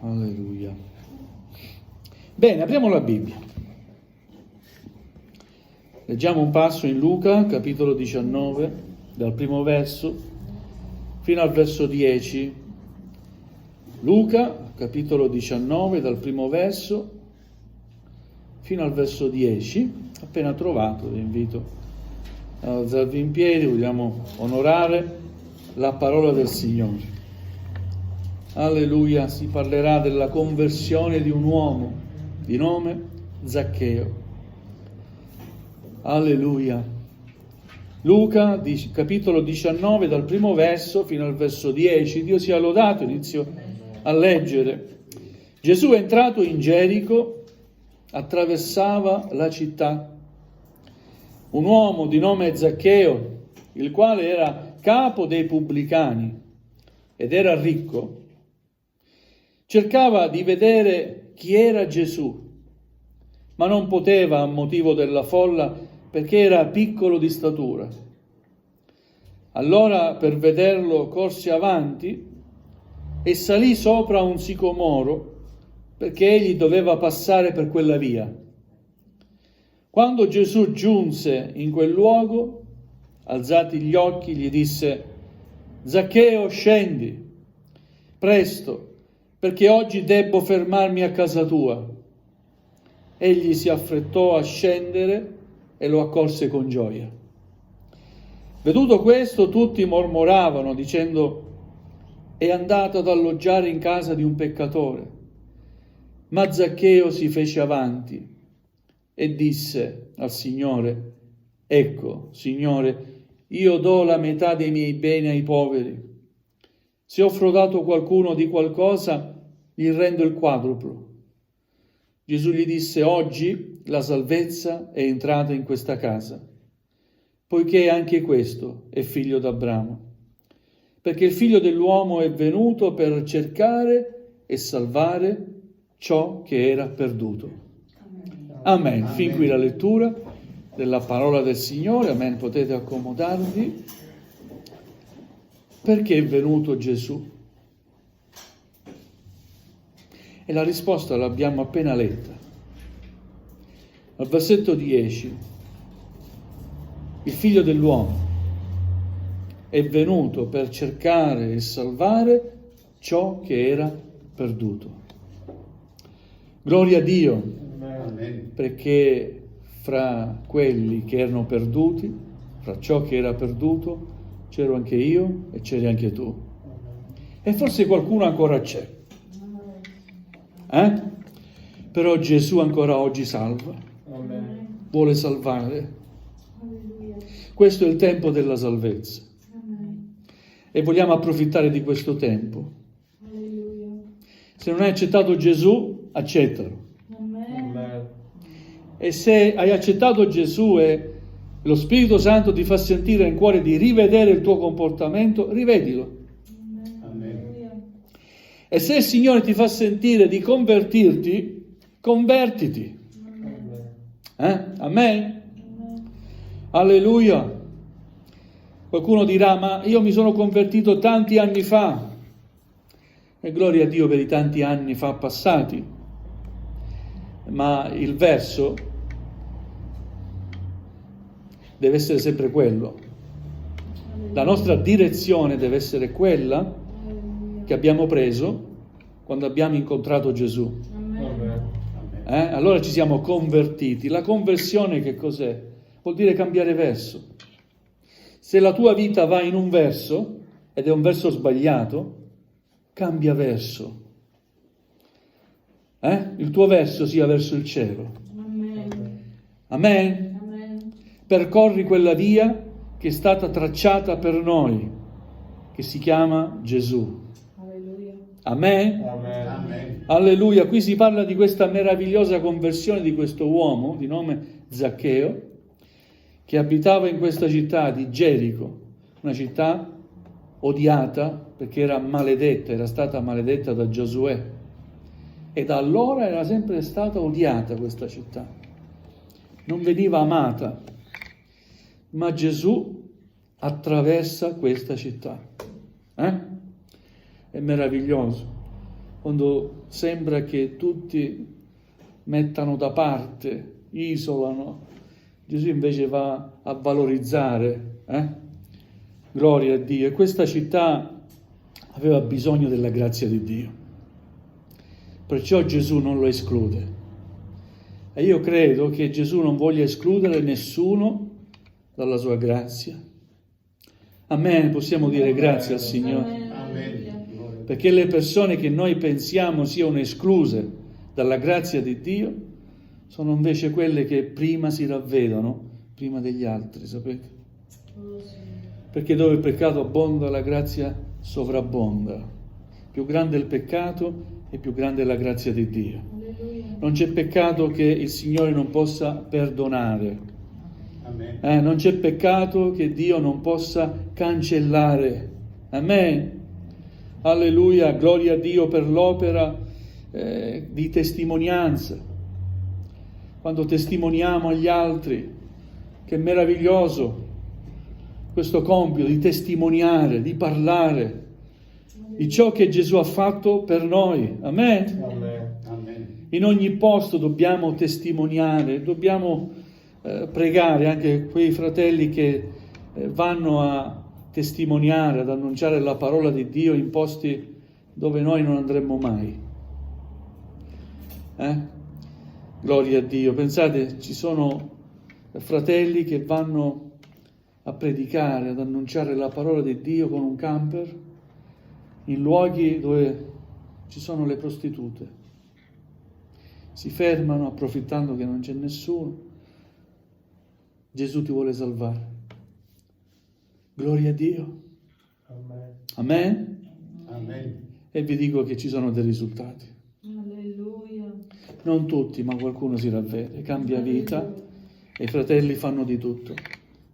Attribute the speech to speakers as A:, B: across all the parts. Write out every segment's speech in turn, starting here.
A: Alleluia. Bene, apriamo la Bibbia. Leggiamo un passo in Luca, capitolo 19, dal primo verso fino al verso 10. Luca, capitolo 19, dal primo verso fino al verso 10. Appena trovato, vi invito ad alzarvi in piedi, vogliamo onorare la parola del Signore. Alleluia, si parlerà della conversione di un uomo di nome Zaccheo. Alleluia. Luca, capitolo 19, dal primo verso fino al verso 10. Dio sia lodato, inizio a leggere. Gesù è entrato in Gerico, attraversava la città. Un uomo di nome Zaccheo, il quale era capo dei pubblicani ed era ricco, cercava di vedere chi era Gesù, ma non poteva a motivo della folla perché era piccolo di statura. Allora per vederlo corse avanti e salì sopra un sicomoro perché egli doveva passare per quella via. Quando Gesù giunse in quel luogo, alzati gli occhi, gli disse: Zaccheo, scendi presto, perché oggi debbo fermarmi a casa tua. Egli si affrettò a scendere e lo accolse con gioia. Veduto questo, tutti mormoravano, dicendo: è andato ad alloggiare in casa di un peccatore. Ma Zaccheo si fece avanti e disse al Signore: ecco, Signore, io do la metà dei miei beni ai poveri. Se ho frodato qualcuno di qualcosa, gli rendo il quadruplo. Gesù gli disse: oggi la salvezza è entrata in questa casa, poiché anche questo è figlio d'Abramo, perché il figlio dell'uomo è venuto per cercare e salvare ciò che era perduto. Amen. Fin qui la lettura della parola del Signore. Amen. Potete accomodarvi. Perché è venuto Gesù? E la risposta l'abbiamo appena letta. Al versetto 10, il figlio dell'uomo è venuto per cercare e salvare ciò che era perduto. Gloria a Dio, perché fra quelli che erano perduti, fra ciò che era perduto, c'ero anche io e c'eri anche tu. E forse qualcuno ancora c'è. Però Gesù ancora oggi salva. Vuole salvare. Questo è il tempo della salvezza. E vogliamo approfittare di questo tempo. Se non hai accettato Gesù, accettalo. E se hai accettato Gesù e lo Spirito Santo ti fa sentire nel cuore di rivedere il tuo comportamento, rivedilo. E se il Signore ti fa sentire di convertirti, convertiti. Amen? Alleluia. Qualcuno dirà: ma io mi sono convertito tanti anni fa. E gloria a Dio per i tanti anni fa passati. Ma il verso deve essere sempre quello. La nostra direzione deve essere quella che abbiamo preso quando abbiamo incontrato Gesù. Allora ci siamo convertiti. La conversione che cos'è? Vuol dire cambiare verso. Se la tua vita va in un verso ed è un verso sbagliato, cambia verso. Il tuo verso sia verso il cielo. Amen. Percorri quella via che è stata tracciata per noi, che si chiama Gesù. Amen?
B: Amen.
A: Alleluia. Qui si parla di questa meravigliosa conversione di questo uomo di nome Zaccheo, che abitava in questa città di Gerico, una città odiata perché era maledetta, era stata maledetta da Giosuè. E da allora era sempre stata odiata questa città. Non veniva amata. Ma Gesù attraversa questa città. È meraviglioso. quando sembra che tutti mettano da parte, isolano, Gesù invece va a valorizzare, Gloria a Dio. E questa città aveva bisogno della grazia di Dio. Perciò Gesù non lo esclude. E io credo che Gesù non voglia escludere nessuno dalla sua grazia. Amen. Possiamo dire grazie al Signore.
B: Amen.
A: Perché le persone che noi pensiamo siano escluse dalla grazia di Dio sono invece quelle che prima si ravvedono, prima degli altri, sapete? Perché dove il peccato abbonda, la grazia sovrabbonda. Più grande il peccato e più grande è la grazia di Dio. Non c'è peccato che il Signore non possa perdonare.
B: Amen.
A: Non c'è peccato che Dio non possa cancellare. Amen. Alleluia, gloria a Dio per l'opera di testimonianza. Quando testimoniamo agli altri, che meraviglioso questo compito di testimoniare, di parlare di ciò che Gesù ha fatto per noi. Amen.
B: Amen.
A: In ogni posto dobbiamo testimoniare, dobbiamo pregare anche quei fratelli che vanno a testimoniare, ad annunciare la parola di Dio in posti dove noi non andremmo mai. Gloria a Dio. Pensate, ci sono fratelli che vanno a predicare, ad annunciare la parola di Dio con un camper in luoghi dove ci sono le prostitute. Si fermano approfittando che non c'è nessuno. Gesù ti vuole salvare. Gloria a Dio. Amen.
B: Amen.
A: E vi dico che ci sono dei risultati.
C: Alleluia.
A: Non tutti, ma qualcuno si ravvede, cambia vita e i fratelli fanno di tutto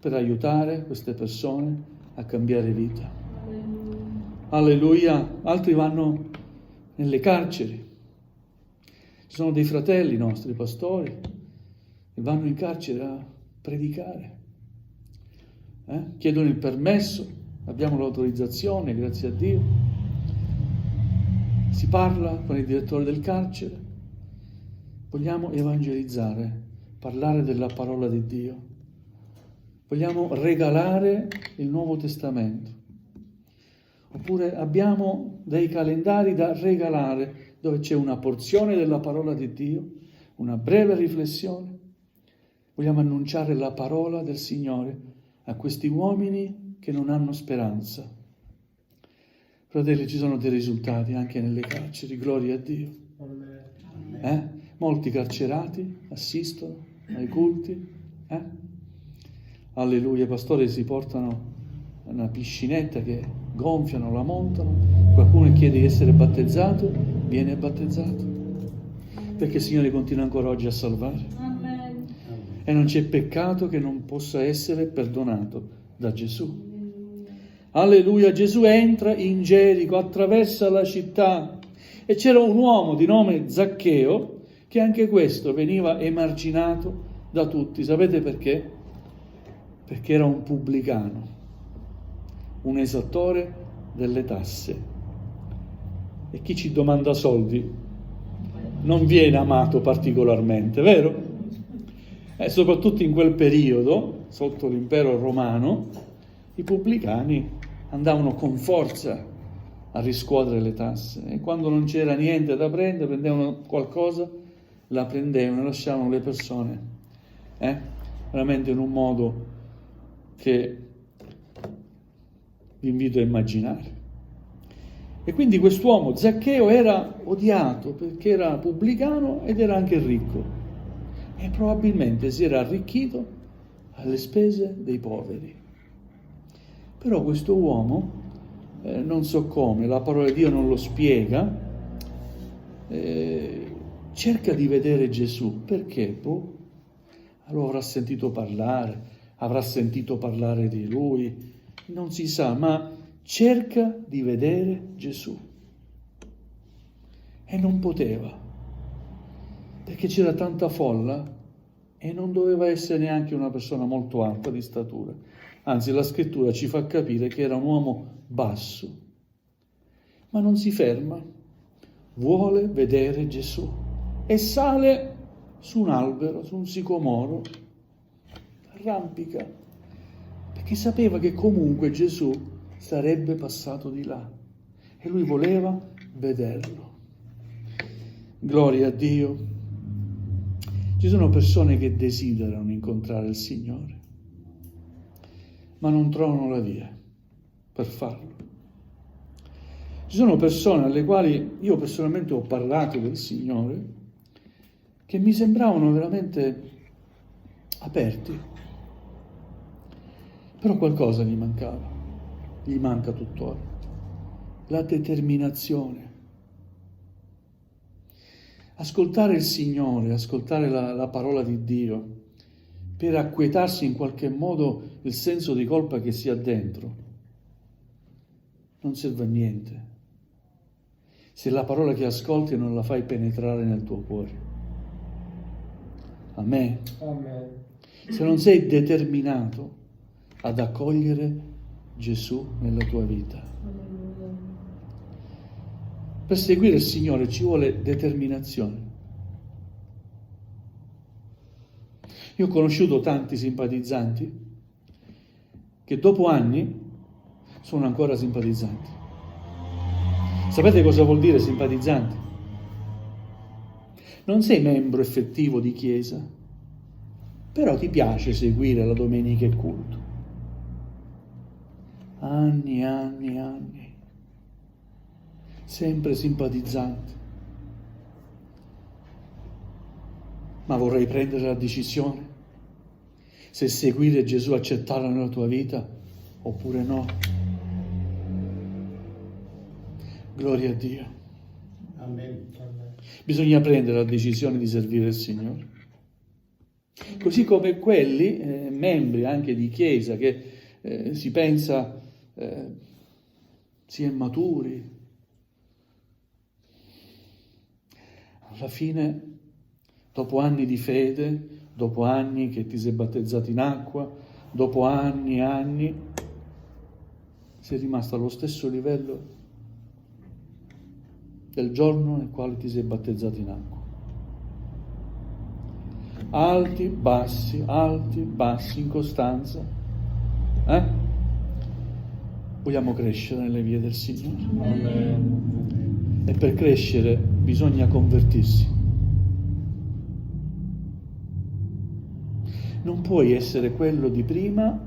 A: per aiutare queste persone a cambiare vita. Alleluia. Altri vanno nelle carceri. Ci sono dei fratelli nostri, pastori, che vanno in carcere a predicare. Chiedono il permesso, abbiamo l'autorizzazione, grazie a Dio. Si parla con il direttore del carcere. Vogliamo evangelizzare, parlare della parola di Dio. Vogliamo regalare il Nuovo Testamento. Oppure abbiamo dei calendari da regalare dove c'è una porzione della parola di Dio, una breve riflessione. Vogliamo annunciare la parola del Signore a questi uomini che non hanno speranza. Fratelli, ci sono dei risultati anche nelle carceri, gloria a Dio. Molti carcerati assistono ai culti. Alleluia, i pastori si portano una piscinetta che gonfiano, la montano, qualcuno chiede di essere battezzato, viene battezzato, perché il Signore continua ancora oggi a salvare.
C: Amen.
A: E non c'è peccato che non possa essere perdonato da Gesù. Alleluia, Gesù entra in Gerico, attraversa la città e c'era un uomo di nome Zaccheo che anche questo veniva emarginato da tutti. Sapete perché? Perché era un pubblicano, un esattore delle tasse. E chi ci domanda soldi non viene amato particolarmente, vero? E soprattutto in quel periodo, sotto l'impero romano, i pubblicani andavano con forza a riscuotere le tasse e quando non c'era niente da prendere, prendevano qualcosa, la prendevano e lasciavano le persone, veramente in un modo che vi invito a immaginare. E quindi quest'uomo, Zaccheo, era odiato perché era pubblicano ed era anche ricco e probabilmente si era arricchito alle spese dei poveri. Però questo uomo, non so come, la parola di Dio non lo spiega, cerca di vedere Gesù. Perché? Allora avrà sentito parlare di lui, non si sa, ma cerca di vedere Gesù. E non poteva, perché c'era tanta folla e non doveva essere neanche una persona molto alta di statura. Anzi, la scrittura ci fa capire che era un uomo basso. Ma non si ferma, vuole vedere Gesù e sale su un albero, su un sicomoro, arrampica, perché sapeva che comunque Gesù sarebbe passato di là e lui voleva vederlo. Gloria a Dio. Ci sono persone che desiderano incontrare il Signore, ma non trovano la via per farlo. Ci sono persone alle quali io personalmente ho parlato del Signore che mi sembravano veramente aperti, però qualcosa gli mancava, gli manca tuttora, la determinazione. Ascoltare il Signore, ascoltare la parola di Dio, per acquietarsi in qualche modo il senso di colpa che si ha dentro, non serve a niente se la parola che ascolti non la fai penetrare nel tuo cuore. Amen.
D: Amen.
A: Se non sei determinato ad accogliere Gesù nella tua vita. Per seguire il Signore ci vuole determinazione. Io ho conosciuto tanti simpatizzanti che dopo anni sono ancora simpatizzanti. Sapete cosa vuol dire simpatizzante? Non sei membro effettivo di chiesa, però ti piace seguire la domenica e culto. Anni, anni, anni. Sempre simpatizzante. Ma vorrei prendere la decisione se seguire Gesù, accettarlo nella tua vita oppure no. Gloria a Dio.
B: Amen.
A: Bisogna prendere la decisione di servire il Signore. Così come quelli, membri anche di chiesa, che si pensa si è maturi. Alla fine, dopo anni di fede, dopo anni che ti sei battezzato in acqua, dopo anni e anni, sei rimasto allo stesso livello del giorno nel quale ti sei battezzato in acqua. Alti, bassi, incostanza. Vogliamo crescere nelle vie del Signore.
D: Amen.
A: E per crescere bisogna convertirsi. Non puoi essere quello di prima,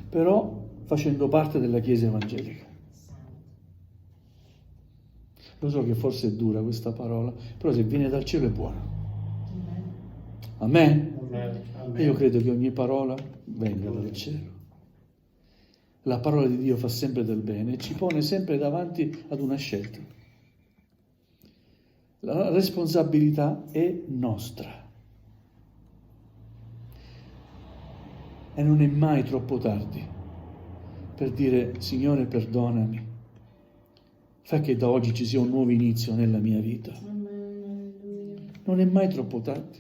A: però facendo parte della Chiesa evangelica. Lo so che forse è dura questa parola, però se viene dal cielo è buona. Amen?
D: Amen.
A: E io credo che ogni parola venga dal cielo. La parola di Dio fa sempre del bene e ci pone sempre davanti ad una scelta. La responsabilità è nostra. E non è mai troppo tardi per dire: Signore, perdonami. Fa che da oggi ci sia un nuovo inizio nella mia vita. Non è mai troppo tardi.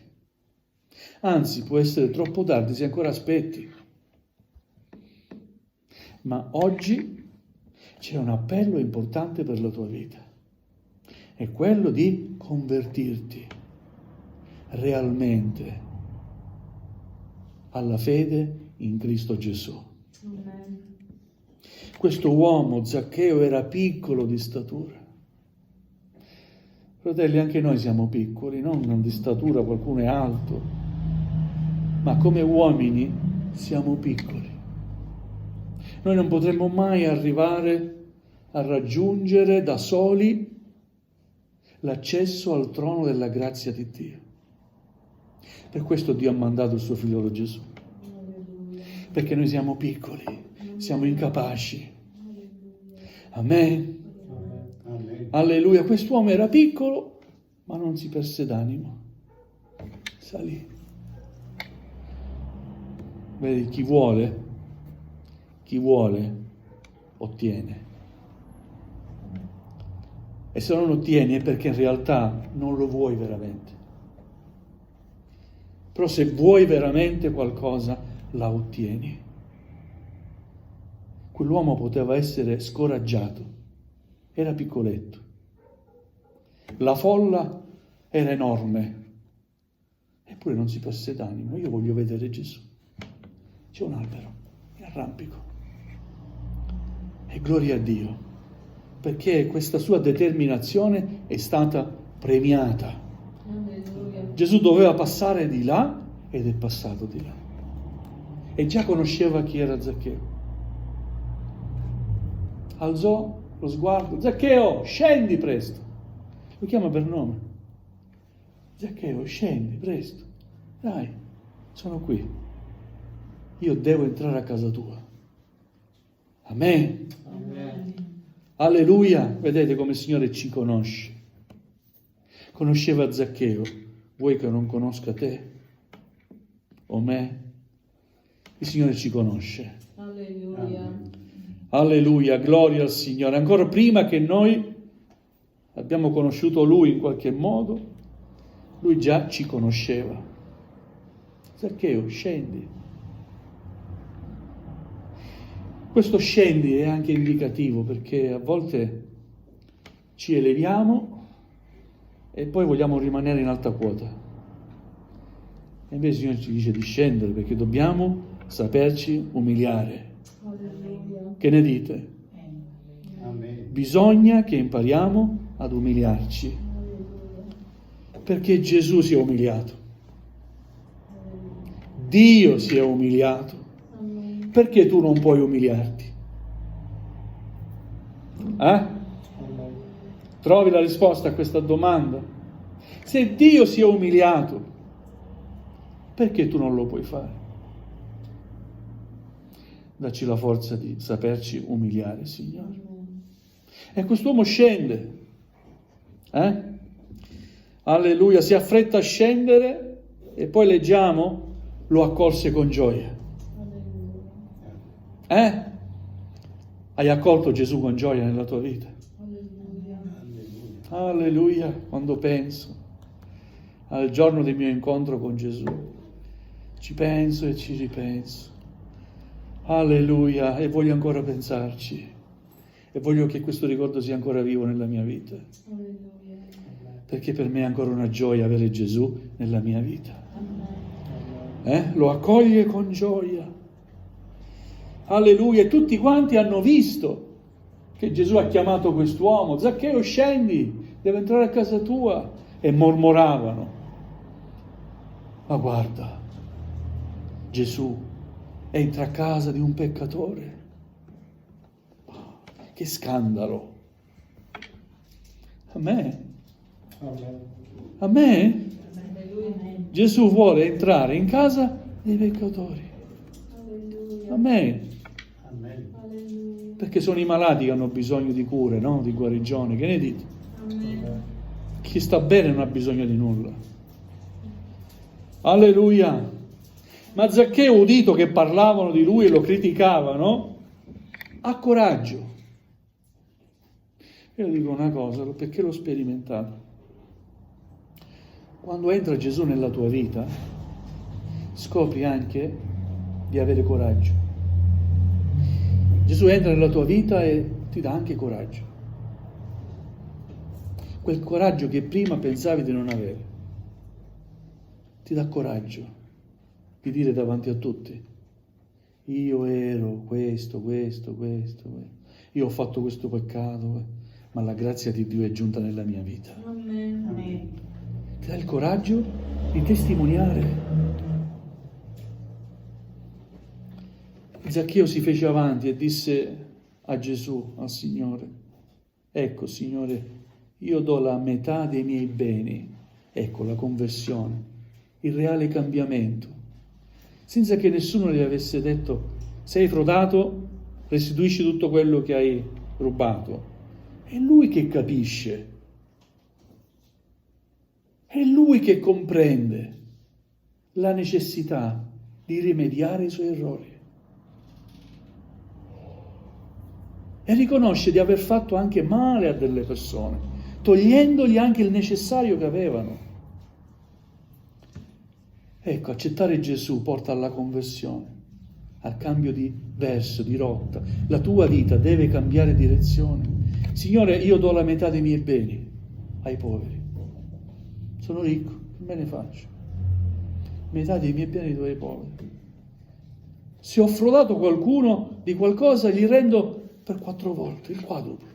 A: Anzi, può essere troppo tardi se ancora aspetti. Ma oggi c'è un appello importante per la tua vita. È quello di convertirti realmente alla fede in Cristo Gesù.
C: Amen.
A: Questo uomo, Zaccheo, era piccolo di statura. Fratelli, anche noi siamo piccoli, non di statura, qualcuno è alto, ma come uomini siamo piccoli. Noi non potremmo mai arrivare a raggiungere da soli l'accesso al trono della grazia di Dio. Per questo Dio ha mandato il suo figliolo Gesù. Perché noi siamo piccoli, siamo incapaci. Amen.
B: Amen.
A: Alleluia. Quest'uomo era piccolo, ma non si perse d'animo. Salì. Vedi, chi vuole, ottiene. E se non ottieni è perché in realtà non lo vuoi veramente. Però se vuoi veramente qualcosa, la ottieni. Quell'uomo poteva essere scoraggiato, era piccoletto, La folla era enorme. Eppure non si passa d'animo. Io voglio vedere Gesù. C'è un albero, mi arrampico. E gloria a Dio, perché questa sua determinazione è stata premiata.
C: Alleluia.
A: Gesù doveva passare di là ed è passato di là. E già conosceva chi era Zaccheo. Alzò lo sguardo. Zaccheo, scendi presto. Lo chiama per nome. Zaccheo, scendi presto. Dai, sono qui. Io devo entrare a casa tua. Amen.
C: Amen.
A: Alleluia. Vedete come il Signore ci conosce. Conosceva Zaccheo. Vuoi che non conosca te o me? Il Signore ci conosce.
C: Alleluia.
A: Alleluia, gloria al Signore. Ancora prima che noi abbiamo conosciuto Lui in qualche modo, Lui già ci conosceva. Zaccheo, scendi. Questo scendi è anche indicativo, perché a volte ci eleviamo e poi vogliamo rimanere in alta quota. E invece il Signore ci dice di scendere, perché dobbiamo saperci umiliare.
C: Alleluia.
A: Che ne dite?
B: Amen.
A: Bisogna che impariamo ad umiliarci, perché Gesù si è umiliato. Dio si è umiliato.
C: Amen.
A: Perché tu non puoi umiliarti? Trovi la risposta a questa domanda? Se Dio si è umiliato, perché tu non lo puoi fare? Dacci la forza di saperci umiliare, Signore. E quest'uomo scende. Alleluia, si affretta a scendere e poi leggiamo, lo accolse con gioia. Hai accolto Gesù con gioia nella tua vita? Alleluia, quando penso al giorno del mio incontro con Gesù, ci penso e ci ripenso. Alleluia, e voglio ancora pensarci. E voglio che questo ricordo sia ancora vivo nella mia vita. Perché per me è ancora una gioia avere Gesù nella mia vita. Lo accoglie con gioia. Alleluia, e tutti quanti hanno visto che Gesù ha chiamato quest'uomo. Zaccheo, scendi, devo entrare a casa tua. E mormoravano. Ma guarda, Gesù entra a casa di un peccatore. Che scandalo. A me? A me? Gesù vuole entrare in casa dei peccatori. Amen.
B: Amen.
A: Perché sono i malati che hanno bisogno di cure, no? Di guarigione. Che ne dite? Chi sta bene non ha bisogno di nulla. Alleluia. Ma Zaccheo, udito che parlavano di lui e lo criticavano, ha coraggio. Io dico una cosa, perché l'ho sperimentato. Quando entra Gesù nella tua vita, scopri anche di avere coraggio. Gesù entra nella tua vita e ti dà anche coraggio. Quel coraggio che prima pensavi di non avere. Ti dà coraggio di dire davanti a tutti: io ero questo. Io ho fatto questo peccato, ma la grazia di Dio è giunta nella mia vita.
C: Amen.
A: Ti dà il coraggio di testimoniare. Zaccheo si fece avanti e disse a Gesù, al Signore: ecco, Signore, io do la metà dei miei beni. Ecco la conversione, il reale cambiamento, senza che nessuno gli avesse detto: sei frodato, restituisci tutto quello che hai rubato. È lui che capisce, è lui che comprende la necessità di rimediare i suoi errori e riconosce di aver fatto anche male a delle persone, togliendogli anche il necessario che avevano. Ecco, accettare Gesù porta alla conversione, al cambio di verso, di rotta. La tua vita deve cambiare direzione. Signore, io do la metà dei miei beni. ai poveri. Sono ricco, che me ne faccio? Metà dei miei beni do ai poveri. Se ho frodato qualcuno di qualcosa, gli rendo per 4 volte, il quadruplo.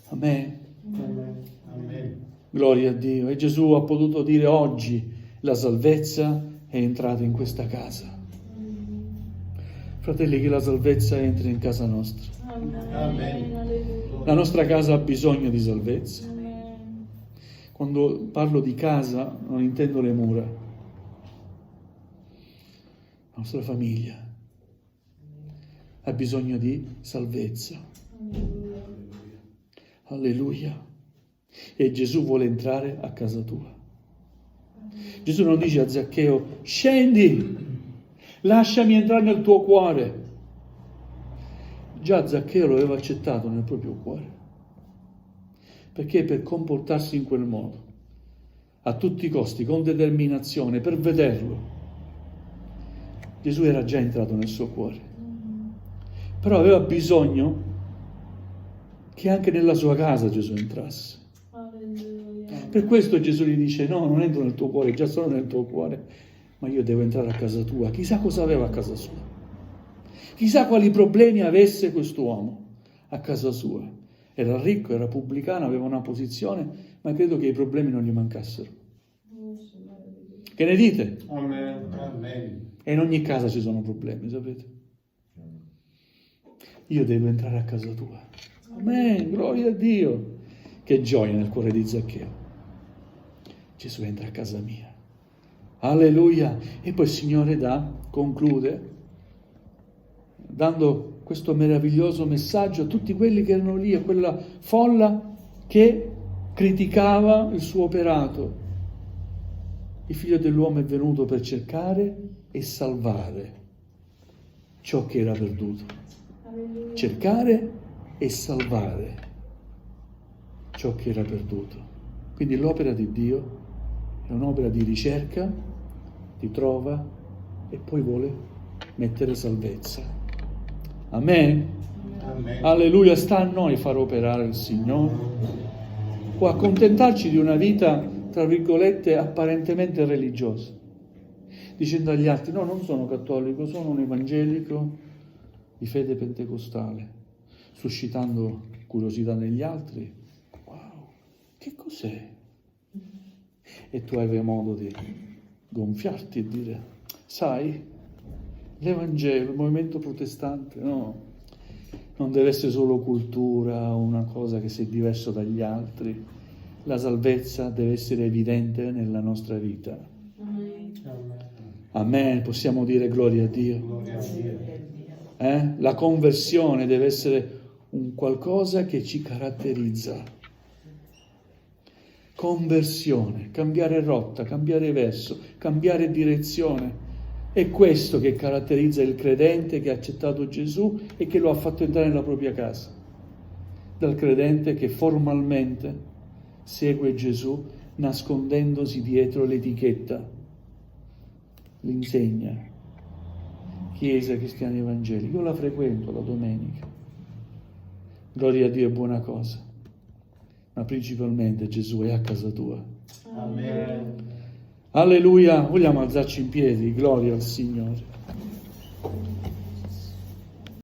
A: Amen.
B: Amen. Amen.
A: Gloria a Dio. E Gesù ha potuto dire oggi: la salvezza è entrata in questa casa. Fratelli, che la salvezza entri in casa nostra.
B: Amen.
C: Alleluia.
A: La nostra casa ha bisogno di salvezza.
C: Amen.
A: Quando parlo di casa non intendo le mura. La nostra famiglia ha bisogno di salvezza. Alleluia. E Gesù vuole entrare a casa tua. Gesù non dice a Zaccheo: scendi, lasciami entrare nel tuo cuore. Già Zaccheo lo aveva accettato nel proprio cuore. Perché per comportarsi in quel modo, a tutti i costi, con determinazione, per vederlo, Gesù era già entrato nel suo cuore. Però aveva bisogno che anche nella sua casa Gesù entrasse.
C: Alleluia.
A: Per questo Gesù gli dice: no, non entro nel tuo cuore, già sono nel tuo cuore, ma io devo entrare a casa tua. Chissà cosa aveva a casa sua. Chissà quali problemi avesse quest'uomo a casa sua. Era ricco, era pubblicano, aveva una posizione, ma credo che i problemi non gli mancassero. Che ne dite?
B: Amen. Amen.
A: E in ogni casa ci sono problemi, sapete? Io devo entrare a casa tua. Amen, gloria a Dio. Che gioia nel cuore di Zaccheo. Gesù entra a casa mia. Alleluia. E poi il Signore conclude dando questo meraviglioso messaggio a tutti quelli che erano lì, a quella folla che criticava il suo operato. Il Figlio dell'uomo è venuto per cercare e salvare ciò che era perduto.
C: Alleluia.
A: Cercare e salvare ciò che era perduto. Quindi l'opera di Dio è un'opera di ricerca, di trova e poi vuole mettere salvezza. Amen.
B: Amen.
A: Alleluia, sta a noi far operare il Signore. Può accontentarci di una vita, tra virgolette, apparentemente religiosa, dicendo agli altri: no, non sono cattolico, sono un evangelico di fede pentecostale, suscitando curiosità negli altri. Wow, che cos'è? E tu hai modo di gonfiarti e dire: sai, l'Evangelo, il movimento protestante, no, non deve essere solo cultura, una cosa che sei diverso dagli altri. La salvezza deve essere evidente nella nostra vita.
C: Amen.
B: Amen.
A: Amen, possiamo dire gloria a Dio.
B: Gloria a Dio.
A: La conversione deve essere un qualcosa che ci caratterizza. Conversione, cambiare rotta, cambiare verso, cambiare direzione. È questo che caratterizza il credente che ha accettato Gesù e che lo ha fatto entrare nella propria casa. Dal credente che formalmente segue Gesù nascondendosi dietro l'etichetta, l'insegna, Chiesa Cristiana Evangelica. Io la frequento la domenica. Gloria a Dio, è buona cosa. Ma principalmente Gesù è a casa tua.
B: Amen.
A: Alleluia, vogliamo alzarci in piedi, gloria al Signore.